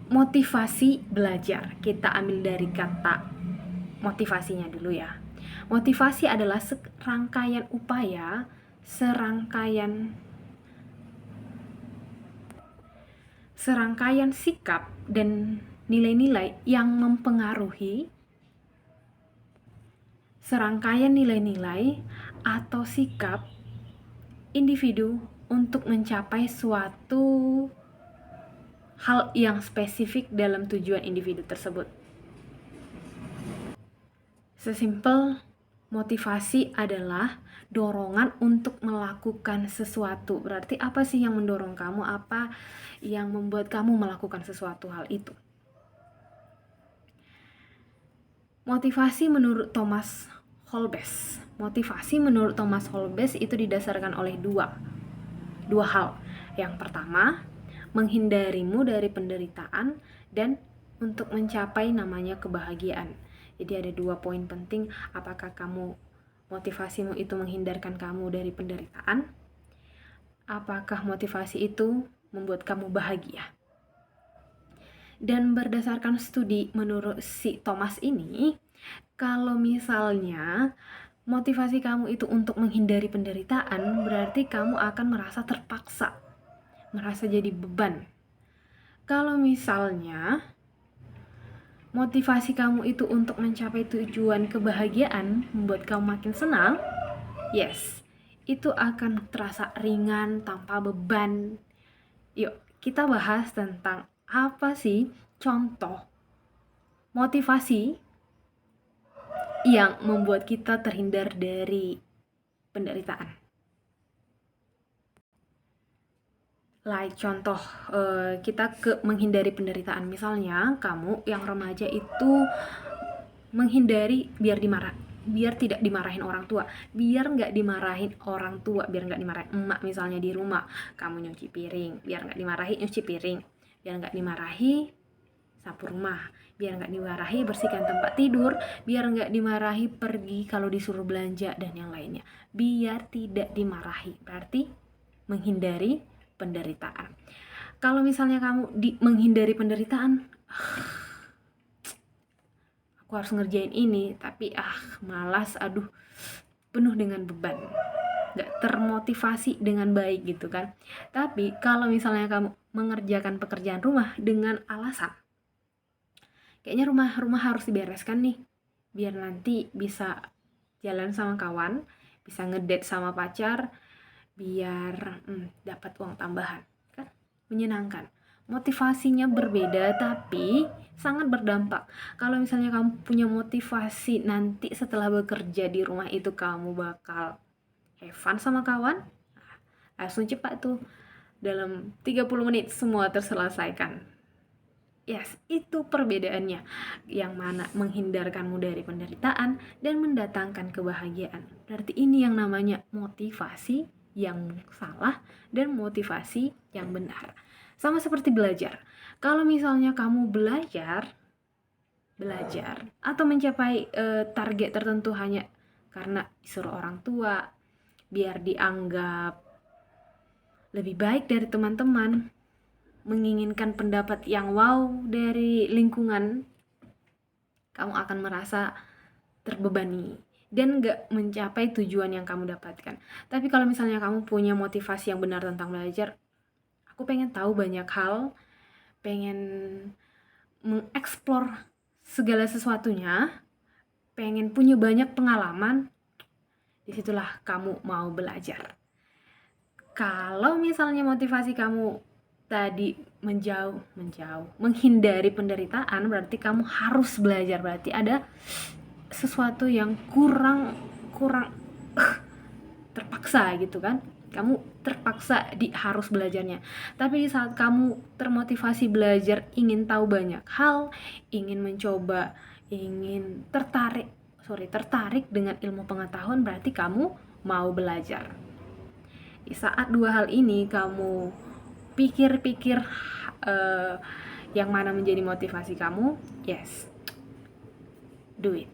motivasi belajar. Kita ambil dari kata motivasinya dulu ya. Motivasi adalah serangkaian upaya, serangkaian sikap dan nilai-nilai yang mempengaruhi serangkaian nilai-nilai atau sikap individu untuk mencapai suatu hal yang spesifik dalam tujuan individu tersebut. Sesimpel, motivasi adalah dorongan untuk melakukan sesuatu. Berarti apa sih yang mendorong kamu? Apa yang membuat kamu melakukan sesuatu hal itu? Motivasi menurut Thomas Holbes. Motivasi menurut Thomas Holbes itu didasarkan oleh dua hal. Yang pertama, menghindarimu dari penderitaan dan untuk mencapai namanya kebahagiaan. Jadi ada 2 poin penting, apakah motivasimu itu menghindarkan kamu dari penderitaan? Apakah motivasi itu membuat kamu bahagia? Dan berdasarkan studi menurut si Thomas ini, kalau misalnya motivasi kamu itu untuk menghindari penderitaan, berarti kamu akan merasa terpaksa, merasa jadi beban. Kalau misalnya motivasi kamu itu untuk mencapai tujuan kebahagiaan, membuat kamu makin senang, yes, itu akan terasa ringan, tanpa beban. Yuk, kita bahas tentang apa sih contoh motivasi yang membuat kita terhindar dari penderitaan. Contoh, kita menghindari penderitaan. Misalnya, kamu yang remaja itu menghindari biar tidak dimarahin orang tua, biar nggak dimarahin orang tua, biar nggak dimarahin emak misalnya di rumah, kamu nyuci piring, biar nggak dimarahi nyuci piring, biar nggak dimarahi sapu rumah, biar nggak dimarahi bersihkan tempat tidur, biar nggak dimarahi pergi kalau disuruh belanja dan yang lainnya, biar tidak dimarahi, berarti menghindari penderitaan. Kalau misalnya kamu menghindari penderitaan, aku harus ngerjain ini, tapi malas, penuh dengan beban, gak termotivasi dengan baik gitu kan. Tapi kalau misalnya kamu mengerjakan pekerjaan rumah dengan alasan, kayaknya rumah harus dibereskan nih, biar nanti bisa jalan sama kawan, bisa ngedate sama pacar, biar dapat uang tambahan, kan menyenangkan. Motivasinya berbeda tapi sangat berdampak. Kalau misalnya kamu punya motivasi nanti setelah bekerja di rumah itu kamu bakal have fun sama kawan, langsung cepat tuh, dalam 30 menit semua terselesaikan. Yes, itu perbedaannya, yang mana menghindarkanmu dari penderitaan dan mendatangkan kebahagiaan. Berarti ini yang namanya motivasi yang salah dan motivasi yang benar. Sama seperti belajar. Kalau misalnya kamu belajar atau mencapai target tertentu hanya karena disuruh orang tua, biar dianggap lebih baik dari teman-teman, menginginkan pendapat yang wow dari lingkungan, kamu akan merasa terbebani dan gak mencapai tujuan yang kamu dapatkan. Tapi kalau misalnya kamu punya motivasi yang benar tentang belajar, aku pengen tahu banyak hal, pengen mengeksplor segala sesuatunya, pengen punya banyak pengalaman, disitulah kamu mau belajar. Kalau misalnya motivasi kamu tadi menghindari penderitaan, berarti kamu harus belajar, berarti ada sesuatu yang kurang terpaksa gitu kan, kamu terpaksa harus belajarnya. Tapi di saat kamu termotivasi belajar, ingin tahu banyak hal, ingin mencoba, ingin tertarik dengan ilmu pengetahuan, berarti kamu mau belajar. Di saat 2 hal ini kamu pikir-pikir yang mana menjadi motivasi kamu, yes, do it.